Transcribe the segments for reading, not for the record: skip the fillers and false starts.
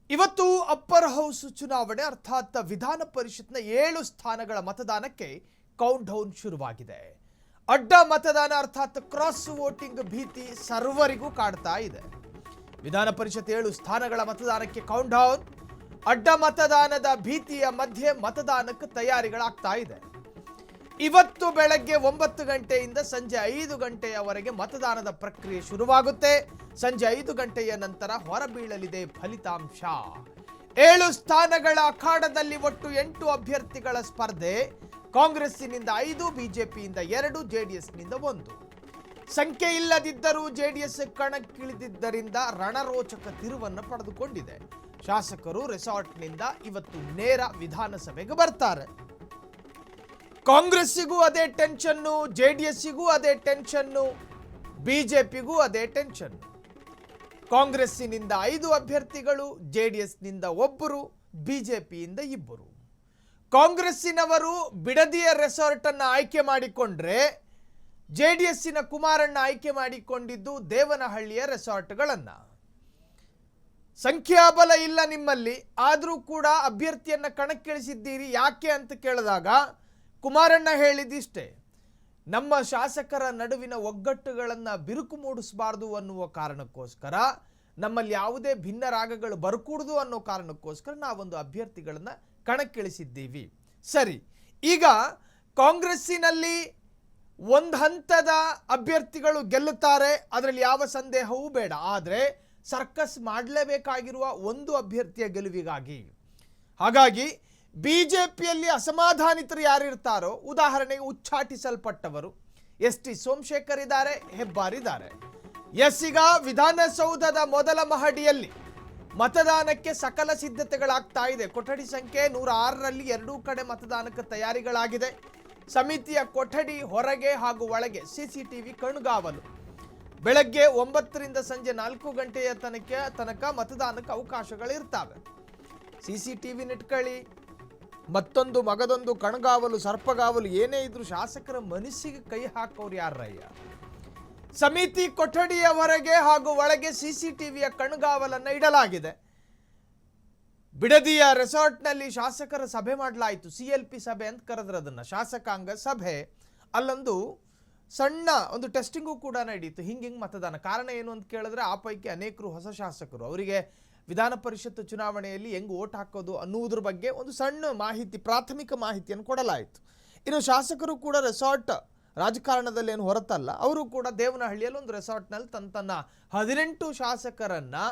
ಇವತ್ತು upper house ಚುನಾವಣೆ ಅರ್ಥಾತ್ ವಿಧಾನ ಪರಿಷತ್ನ 7 ಸ್ಥಾನಗಳ ಮತದಾನಕ್ಕೆ ಕೌಂಟ್ ಡೌನ್ ಶುರುವಾಗಿದೆ. ಅಡ್ಡ ಮತದಾನ ಅರ್ಥಾತ್ ಕ್ರಾಸ್ ವೋಟಿಂಗ್ ಭೀತಿ ಸರ್ವರಿಗೂ ಕಾಡ್ತಾ ಇದೆ. ವಿಧಾನ ಪರಿಷತ್ 7 ಸ್ಥಾನಗಳ ಮತದಾನಕ್ಕೆ ಕೌಂಟ್ ಡೌನ್. ಅಡ್ಡ ಮತದಾನದ ಭೀತಿಯ ಮಧ್ಯೆ ಮತದಾನಕ್ಕೆ ತಯಾರಿಗಳಾಗ್ತಾ ಇದೆ. ಇವತ್ತು ಬೆಳಗ್ಗೆ 9 ಗಂಟೆಯಿಂದ ಸಂಜೆ 5 ಗಂಟೆಯವರೆಗೆ ಮತದಾನದ ಪ್ರಕ್ರಿಯೆ ಶುರುವಾಗುತ್ತೆ. ಸಂಜೆ 5 ಗಂಟೆಯ ನಂತರ ಹೊರಬೀಳಲಿದೆ ಫಲಿತಾಂಶ. 7 ಸ್ಥಾನಗಳ ಅಖಾಡದಲ್ಲಿ ಒಟ್ಟು 8 ಅಭ್ಯರ್ಥಿಗಳ ಸ್ಪರ್ಧೆ. ಕಾಂಗ್ರೆಸ್ಸಿನಿಂದ 5, ಬಿಜೆಪಿಯಿಂದ 2, ಜೆಡಿಎಸ್ನಿಂದ 1. ಸಂಖ್ಯೆ ಇಲ್ಲದಿದ್ದರೂ ಜೆಡಿಎಸ್ ಕಣಕ್ಕಿಳಿದಿದ್ದರಿಂದ ರಣರೋಚಕ ತಿರುವನ್ನು ಪಡೆದುಕೊಂಡಿದೆ. ಶಾಸಕರು ರೆಸಾರ್ಟ್ನಿಂದ ಇವತ್ತು ನೇರ ವಿಧಾನಸಭೆಗೆ ಬರ್ತಾರೆ. ಕಾಂಗ್ರೆಸ್ಸಿಗೂ ಅದೇ ಟೆನ್ಷನ್ನು, ಜೆಡಿಎಸ್ಸಿಗೂ ಅದೇ ಟೆನ್ಷನ್ನು, ಬಿಜೆಪಿಗೂ ಅದೇ ಟೆನ್ಷನ್. ಕಾಂಗ್ರೆಸ್ಸಿನಿಂದ 5 ಅಭ್ಯರ್ಥಿಗಳು, ಜೆಡಿಎಸ್ನಿಂದ 1, ಬಿಜೆಪಿಯಿಂದ 2. ಕಾಂಗ್ರೆಸ್ಸಿನವರು ಬಿಡದಿಯ ರೆಸಾರ್ಟ್ ಅನ್ನು ಆಯ್ಕೆ ಮಾಡಿಕೊಂಡ್ರೆ, ಜೆಡಿಎಸ್ಸಿನ ಕುಮಾರಣ್ಣ ಆಯ್ಕೆ ಮಾಡಿಕೊಂಡಿದ್ದು ದೇವನಹಳ್ಳಿಯ ರೆಸಾರ್ಟ್ಗಳನ್ನ. ಸಂಖ್ಯಾಬಲ ಇಲ್ಲ ನಿಮ್ಮಲ್ಲಿ, ಆದರೂ ಕೂಡ ಅಭ್ಯರ್ಥಿಯನ್ನ ಕಣಕ್ಕಿಳಿಸಿದ್ದೀರಿ ಯಾಕೆ ಅಂತ ಕೇಳಿದಾಗ ಕುಮಾರಣ್ಣ ಹೇಳಿದಿಷ್ಟೇ, ನಮ್ಮ ಶಾಸಕರ ನಡುವಿನ ಒಗ್ಗಟ್ಟುಗಳನ್ನು ಬಿರುಕು ಮೂಡಿಸಬಾರ್ದು ಅನ್ನುವ ಕಾರಣಕ್ಕೋಸ್ಕರ, ನಮ್ಮಲ್ಲಿ ಯಾವುದೇ ಭಿನ್ನ ರಾಗಗಳು ಬರಕೂಡದು ಅನ್ನೋ ಕಾರಣಕ್ಕೋಸ್ಕರ ನಾವೊಂದು ಅಭ್ಯರ್ಥಿಗಳನ್ನು ಕಣಕ್ಕಿಳಿಸಿದ್ದೀವಿ. ಸರಿ, ಈಗ ಕಾಂಗ್ರೆಸ್ಸಿನಲ್ಲಿ ಒಂದು ಹಂತದ ಅಭ್ಯರ್ಥಿಗಳು ಗೆಲ್ಲುತ್ತಾರೆ, ಅದರಲ್ಲಿ ಯಾವ ಸಂದೇಹವೂ ಬೇಡ. ಆದರೆ ಸರ್ಕಸ್ ಮಾಡಲೇಬೇಕಾಗಿರುವ ಒಂದು ಅಭ್ಯರ್ಥಿಯ ಗೆಲುವಿಗಾಗಿ. ಹಾಗಾಗಿ ಬಿಜೆಪಿಯಲ್ಲಿ ಅಸಮಾಧಾನಿತರು ಯಾರಿರ್ತಾರೋ, ಉದಾಹರಣೆಗೆ ಉಚ್ಚಾಟಿಸಲ್ಪಟ್ಟವರು ಎಸ್ ಟಿ ಸೋಮಶೇಖರ್ ಇದ್ದಾರೆ, ಹೆಬ್ಬಾರಿದ್ದಾರೆ. ಈಗ ವಿಧಾನಸೌಧದ ಮೊದಲ ಮಹಡಿಯಲ್ಲಿ ಮತದಾನಕ್ಕೆ ಸಕಲ ಸಿದ್ಧತೆಗಳಾಗ್ತಾ ಇದೆ. ಕೊಠಡಿ ಸಂಖ್ಯೆ 106ರಲ್ಲಿ 2 ಕಡೆ ಮತದಾನಕ್ಕೆ ತಯಾರಿಗಳಾಗಿದೆ. ಸಮಿತಿಯ ಕೊಠಡಿ ಹೊರಗೆ ಹಾಗೂ ಒಳಗೆ ಸಿಸಿಟಿವಿ ಕಣ್ಗಾವಲು. ಬೆಳಗ್ಗೆ 9ರಿಂದ ಸಂಜೆ 4 ಗಂಟೆಯ ತನಕ ಮತದಾನಕ್ಕೆ ಅವಕಾಶಗಳಿರ್ತವೆ. ಸಿಸಿಟಿವಿ ನಿಟ್ಕೊಳ್ಳಿ, ಮತ್ತೊಂದು ಮಗದೊಂದು ಕಣ್ಗಾವಲು, ಸರ್ಪಗಾವಲು ಏನೇ ಇದ್ರು ಶಾಸಕರ ಮನಸ್ಸಿಗೆ ಕೈ ಹಾಕೋರು ಯಾರಯ್ಯ? ಸಮಿತಿ ಕೊಠಡಿಯ ಹೊರಗೆ ಹಾಗೂ ಒಳಗೆ ಸಿಸಿಟಿವಿಯ ಕಣ್ಗಾವಲನ್ನು ಇಡಲಾಗಿದೆ. ಬಿಡದಿಯ ರೆಸಾರ್ಟ್ನಲ್ಲಿ ಶಾಸಕರ ಸಭೆ ಮಾಡಲಾಯಿತು. CLP ಸಭೆ ಅಂತ ಕರೆದ್ರು ಅದನ್ನು, ಶಾಸಕಾಂಗ ಸಭೆ. ಅಲ್ಲೊಂದು ಸಣ್ಣ ಒಂದು ಟೆಸ್ಟಿಂಗು ಕೂಡ ನಡೀತು. ಹಿಂಗೆ ಮತದಾನ. ಕಾರಣ ಏನು ಅಂತ ಕೇಳಿದ್ರೆ, ಆ ಪೈಕಿ ಅನೇಕರು ಹೊಸ ಶಾಸಕರು, ಅವರಿಗೆ ವಿಧಾನ ಪರಿಷತ್ ಚುನಾವಣೆಯಲ್ಲಿ ಹೆಂಗೆ ಓಟ್ ಹಾಕೋದು ಅನ್ನುವುದ್ರ ಬಗ್ಗೆ ಒಂದು ಸಣ್ಣ ಮಾಹಿತಿ, ಪ್ರಾಥಮಿಕ ಮಾಹಿತಿಯನ್ನು ಕೊಡಲಾಯಿತು. ಇನ್ನು ಶಾಸಕರು ಕೂಡ ರೆಸಾರ್ಟ್ ರಾಜಕಾರಣದಲ್ಲಿ ಏನು ಹೊರತಲ್ಲ, ಅವರು ಕೂಡ ದೇವನಹಳ್ಳಿಯಲ್ಲಿ ಒಂದು ರೆಸಾರ್ಟ್ನಲ್ಲಿ ತನ್ನ 18 ಶಾಸಕರನ್ನು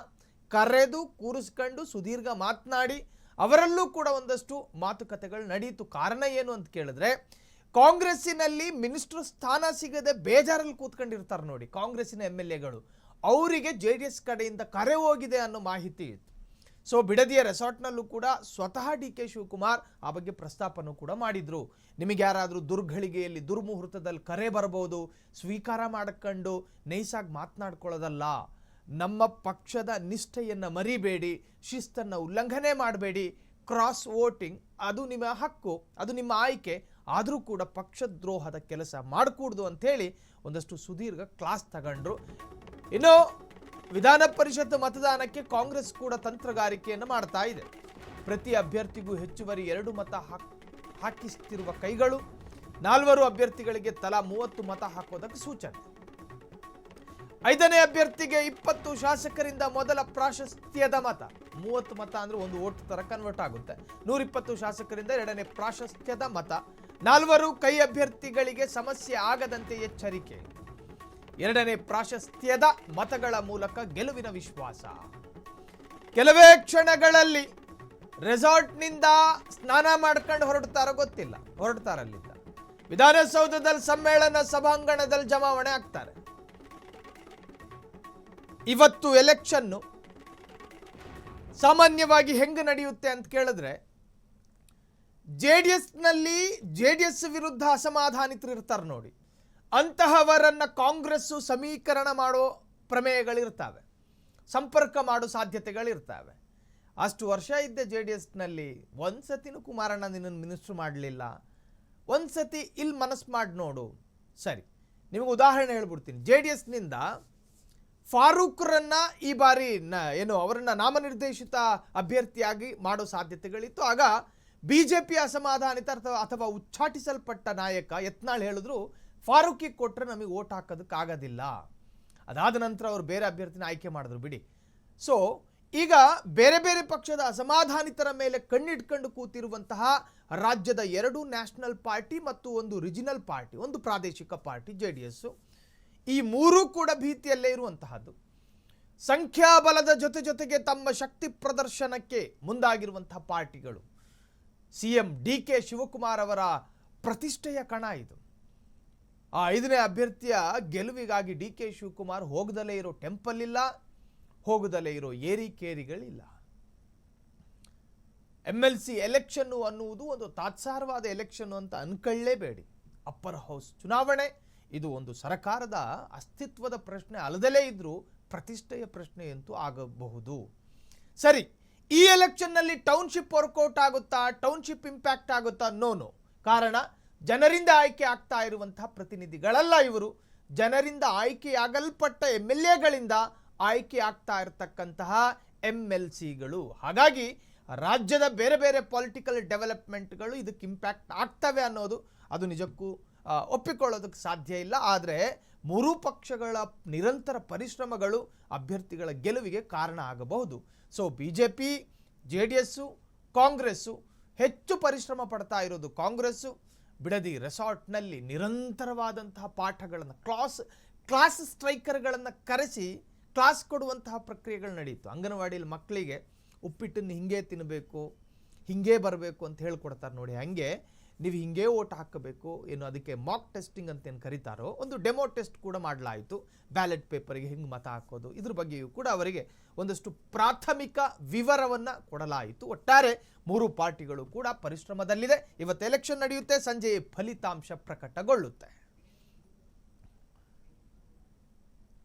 ಕರೆದು ಕೂರಿಸ್ಕೊಂಡು ಸುದೀರ್ಘ ಮಾತನಾಡಿ ಅವರಲ್ಲೂ ಕೂಡ ಒಂದಷ್ಟು ಮಾತುಕತೆಗಳು ನಡೆಯಿತು. ಕಾರಣ ಏನು ಅಂತ ಕೇಳಿದ್ರೆ, ಕಾಂಗ್ರೆಸ್ಸಿನಲ್ಲಿ ಮಿನಿಸ್ಟರ್ ಸ್ಥಾನ ಸಿಗದೆ ಬೇಜಾರಲ್ಲಿ ಕೂತ್ಕೊಂಡಿರ್ತಾರೆ ನೋಡಿ ಕಾಂಗ್ರೆಸ್ಸಿನ MLAಗಳು, ಅವರಿಗೆ JDS ಕಡೆಯಿಂದ ಕರೆ ಹೋಗಿದೆ ಅನ್ನೋ ಮಾಹಿತಿ ಇತ್ತು. ಸೊ ಬಿಡದಿಯ ರೆಸಾರ್ಟ್ನಲ್ಲೂ ಕೂಡ ಸ್ವತಃ DK ಶಿವಕುಮಾರ್ ಆ ಬಗ್ಗೆ ಪ್ರಸ್ತಾಪನೂ ಕೂಡ ಮಾಡಿದ್ರು. ನಿಮಗೆ ಯಾರಾದರೂ ದುರ್ಗಳಿಗೆಯಲ್ಲಿ ದುರ್ಮುಹೂರ್ತದಲ್ಲಿ ಕರೆ ಬರಬಹುದು, ಸ್ವೀಕಾರ ಮಾಡ್ಕೊಂಡು ನೈಸಾಗಿ ಮಾತನಾಡ್ಕೊಳ್ಳೋದಲ್ಲ. ನಮ್ಮ ಪಕ್ಷದ ನಿಷ್ಠೆಯನ್ನು ಮರಿಬೇಡಿ, ಶಿಸ್ತನ್ನು ಉಲ್ಲಂಘನೆ ಮಾಡಬೇಡಿ. ಕ್ರಾಸ್ ವೋಟಿಂಗ್ ಅದು ನಿಮ್ಮ ಹಕ್ಕು, ಅದು ನಿಮ್ಮ ಆಯ್ಕೆ, ಆದರೂ ಕೂಡ ಪಕ್ಷದ್ರೋಹದ ಕೆಲಸ ಮಾಡಕೂಡ್ದು ಅಂಥೇಳಿ ಒಂದಷ್ಟು ಸುದೀರ್ಘ ಕ್ಲಾಸ್ ತಗೊಂಡ್ರು. ಇನ್ನು ವಿಧಾನ ಪರಿಷತ್ ಮತದಾನಕ್ಕೆ ಕಾಂಗ್ರೆಸ್ ಕೂಡ ತಂತ್ರಗಾರಿಕೆಯನ್ನು ಮಾಡ್ತಾ ಇದೆ. ಪ್ರತಿ ಅಭ್ಯರ್ಥಿಗೂ ಹೆಚ್ಚುವರಿ 2 ಮತ ಹಾಕಿಸ್ತಿರುವ ಕೈಗಳು. 4 ಅಭ್ಯರ್ಥಿಗಳಿಗೆ ತಲಾ 30 ಮತ ಹಾಕೋದಕ್ಕೆ ಸೂಚನೆ. 5ನೇ ಅಭ್ಯರ್ಥಿಗೆ 20 ಶಾಸಕರಿಂದ ಮೊದಲ ಪ್ರಾಶಸ್ತ್ಯದ ಮತ. 30 ಮತ ಅಂದ್ರೆ ಒಂದು ಓಟ್ ತರ ಕನ್ವರ್ಟ್ ಆಗುತ್ತೆ. 120 ಶಾಸಕರಿಂದ 2ನೇ ಪ್ರಾಶಸ್ತ್ಯದ ಮತ. 4 ಕೈ ಅಭ್ಯರ್ಥಿಗಳಿಗೆ ಸಮಸ್ಯೆ ಆಗದಂತೆ ಎಚ್ಚರಿಕೆ. 2ನೇ ಪ್ರಾಶಸ್ತ್ಯದ ಮತಗಳ ಮೂಲಕ ಗೆಲುವಿನ ವಿಶ್ವಾಸ. ಕೆಲವೇ ಕ್ಷಣಗಳಲ್ಲಿ ರೆಸಾರ್ಟ್ನಿಂದ ಸ್ನಾನ ಮಾಡ್ಕೊಂಡು ಹೊರಡ್ತಾರೋ ಗೊತ್ತಿಲ್ಲ, ಹೊರಡ್ತಾರಲ್ಲಿಂದ ವಿಧಾನಸೌಧದಲ್ಲಿ ಸಮ್ಮೇಳನ ಸಭಾಂಗಣದಲ್ಲಿ ಜಮಾವಣೆ ಆಗ್ತಾರೆ. ಇವತ್ತು ಎಲೆಕ್ಷನ್ನು ಸಾಮಾನ್ಯವಾಗಿ ಹೆಂಗೆ ನಡೆಯುತ್ತೆ ಅಂತ ಕೇಳಿದ್ರೆ, ಜೆಡಿಎಸ್ ವಿರುದ್ಧ ಅಸಮಾಧಾನಿತರು ಇರ್ತಾರೆ ನೋಡಿ, ಅಂತಹವರನ್ನ ಕಾಂಗ್ರೆಸ್ಸು ಸಮೀಕರಣ ಮಾಡೋ ಪ್ರಮೇಯಗಳಿರ್ತವೆ, ಸಂಪರ್ಕ ಮಾಡೋ ಸಾಧ್ಯತೆಗಳಿರ್ತವೆ. ಅಷ್ಟು ವರ್ಷ ಇದ್ದೆ JDSನಲ್ಲಿ, ಒಂದ್ಸತಿನೂ ಕುಮಾರಣ್ಣ ನಿನ್ನನ್ನು ಮಿನಿಸ್ಟ್ರು ಮಾಡಲಿಲ್ಲ, ಒಂದ್ಸತಿ ಇಲ್ಲಿ ಮನಸ್ಸು ಮಾಡಿ ನೋಡು. ಸರಿ, ನಿಮಗೆ ಉದಾಹರಣೆ ಹೇಳ್ಬಿಡ್ತೀನಿ. JDSನಿಂದ ಫಾರೂಕ್ರನ್ನ ಈ ಬಾರಿ ಏನು ಅವರನ್ನ ನಾಮನಿರ್ದೇಶಿತ ಅಭ್ಯರ್ಥಿಯಾಗಿ ಮಾಡೋ ಸಾಧ್ಯತೆಗಳಿತ್ತು. ಆಗ ಬಿಜೆಪಿ ಅಸಮಾಧಾನಿತ ಅಥವಾ ಉಚ್ಚಾಟಿಸಲ್ಪಟ್ಟ ನಾಯಕ ಯತ್ನಾಳ್ ಹೇಳಿದ್ರು ಫಾರೂಕಿಗೆ ಕೊಟ್ಟರೆ ನಮಗೆ ಓಟ್ ಹಾಕೋದಕ್ಕಾಗೋದಿಲ್ಲ. ಅದಾದ ನಂತರ ಅವರು ಬೇರೆ ಅಭ್ಯರ್ಥಿನ ಆಯ್ಕೆ ಮಾಡಿದ್ರು ಬಿಡಿ. ಸೊ ಈಗ ಬೇರೆ ಬೇರೆ ಪಕ್ಷದ ಅಸಮಾಧಾನಿತರ ಮೇಲೆ ಕಣ್ಣಿಟ್ಕೊಂಡು ಕೂತಿರುವಂತಹ ರಾಜ್ಯದ 2 ನ್ಯಾಷನಲ್ ಪಾರ್ಟಿ ಮತ್ತು ಒಂದು ರಿಜಿನಲ್ ಪಾರ್ಟಿ, ಒಂದು ಪ್ರಾದೇಶಿಕ ಪಾರ್ಟಿ JDS, ಈ ಮೂರೂ ಕೂಡ ಭೀತಿಯಲ್ಲೇ ಇರುವಂತಹದ್ದು. ಸಂಖ್ಯಾಬಲದ ಜೊತೆಗೆ ತಮ್ಮ ಶಕ್ತಿ ಪ್ರದರ್ಶನಕ್ಕೆ ಮುಂದಾಗಿರುವಂತಹ ಪಾರ್ಟಿಗಳು. CM DK ಶಿವಕುಮಾರ್ ಅವರ ಪ್ರತಿಷ್ಠೆಯ ಕಣ ಇದು. ಆ 5ನೇ ಅಭ್ಯರ್ಥಿಯ ಗೆಲುವಿಗಾಗಿ DK ಶಿವಕುಮಾರ್ ಹೋಗದಲ್ಲೇ ಇರೋ ಟೆಂಪಲ್ ಇಲ್ಲ, ಹೋಗದಲ್ಲೇ ಇರೋ ಏರಿಕೇರಿಗಳಿಲ್ಲ. MLC ಎಲೆಕ್ಷನ್ ಅನ್ನುವುದು ಒಂದು ತಾತ್ಸಾರವಾದ ಎಲೆಕ್ಷನ್ ಅಂತ ಅನ್ಕೊಳ್ಳೇಬೇಡಿ. ಅಪ್ಪರ್ ಹೌಸ್ ಚುನಾವಣೆ ಇದು ಒಂದು ಸರ್ಕಾರದ ಅಸ್ತಿತ್ವದ ಪ್ರಶ್ನೆ ಅಲ್ಲದಲೇ ಇದ್ರೂ ಪ್ರತಿಷ್ಠೆಯ ಪ್ರಶ್ನೆ ಅಂತೂ ಆಗಬಹುದು. ಸರಿ, ಈ ಎಲೆಕ್ಷನ್ನಲ್ಲಿ ಟೌನ್ಶಿಪ್ ವರ್ಕೌಟ್ ಆಗುತ್ತಾ, ಟೌನ್ಶಿಪ್ ಇಂಪ್ಯಾಕ್ಟ್ ಆಗುತ್ತಾ? ನೋ. ಕಾರಣ ಜನರಿಂದ ಆಯ್ಕೆ ಆಗ್ತಾ ಇರುವಂತಹ ಪ್ರತಿನಿಧಿಗಳಲ್ಲ ಇವರು. ಜನರಿಂದ ಆಯ್ಕೆಯಾಗಲ್ಪಟ್ಟ MLAಗಳಿಂದ ಆಯ್ಕೆ ಆಗ್ತಾ ಇರತಕ್ಕಂತಹ MLCಗಳು. ಹಾಗಾಗಿ ರಾಜ್ಯದ ಬೇರೆ ಬೇರೆ ಪೊಲಿಟಿಕಲ್ ಡೆವಲಪ್ಮೆಂಟ್ಗಳು ಇದಕ್ಕೆ ಇಂಪ್ಯಾಕ್ಟ್ ಆಗ್ತವೆ ಅನ್ನೋದು ಅದು ನಿಜಕ್ಕೂ ಒಪ್ಪಿಕೊಳ್ಳೋದಕ್ಕೆ ಸಾಧ್ಯ ಇಲ್ಲ. ಆದರೆ ಮೂರೂ ಪಕ್ಷಗಳ ನಿರಂತರ ಪರಿಶ್ರಮಗಳು ಅಭ್ಯರ್ಥಿಗಳ ಗೆಲುವಿಗೆ ಕಾರಣ ಆಗಬಹುದು. ಸೊ BJP, JDS, ಕಾಂಗ್ರೆಸ್ಸು ಹೆಚ್ಚು ಪರಿಶ್ರಮ ಪಡ್ತಾ ಇರೋದು ಕಾಂಗ್ರೆಸ್ಸು. ಬಿಡದಿ ರೆಸಾರ್ಟ್ನಲ್ಲಿ ನಿರಂತರವಾದಂತಹ ಪಾಠಗಳನ್ನು ಕ್ಲಾಸ್ ಸ್ಟ್ರೈಕರ್ಗಳನ್ನು ಕರೆಸಿ ಕ್ಲಾಸ್ ಕೊಡುವಂತಹ ಪ್ರಕ್ರಿಯೆಗಳು ನಡೆಯಿತು. ಅಂಗನವಾಡಿಯಲ್ಲಿ ಮಕ್ಕಳಿಗೆ ಉಪ್ಪಿಟ್ಟನ್ನು ಹಿಂಗೆ ತಿನ್ನಬೇಕು, ಹಿಂಗೆ ಬರಬೇಕು ಅಂತ ಹೇಳ್ಕೊಡ್ತಾರೆ ನೋಡಿ. ಹಾಗೆ ನೀವು ಹಿಂಗೆ ಓಟ್ ಹಾಕಬೇಕು ಏನು, ಅದಕ್ಕೆ ಮಾಕ್ ಟೆಸ್ಟಿಂಗ್ ಅಂತ ಏನು ಕರೀತಾರೋ ಒಂದು ಡೆಮೋ ಟೆಸ್ಟ್ ಕೂಡ ಮಾಡಲಾಯಿತು. ಬ್ಯಾಲೆಟ್ ಪೇಪರ್ಗೆ ಹಿಂಗೆ ಮತ ಹಾಕೋದು, ಇದ್ರ ಬಗ್ಗೆಯೂ ಕೂಡ ಅವರಿಗೆ ಒಂದಷ್ಟು ಪ್ರಾಥಮಿಕ ವಿವರವನ್ನು ಕೊಡಲಾಯಿತು. ಒಟ್ಟಾರೆ ಮೂರು ಪಾರ್ಟಿಗಳು ಕೂಡ ಪರಿಶ್ರಮದಲ್ಲಿದೆ. ಇವತ್ತು ಎಲೆಕ್ಷನ್ ನಡೆಯುತ್ತೆ, ಸಂಜೆ ಫಲಿತಾಂಶ ಪ್ರಕಟಗೊಳ್ಳುತ್ತೆ.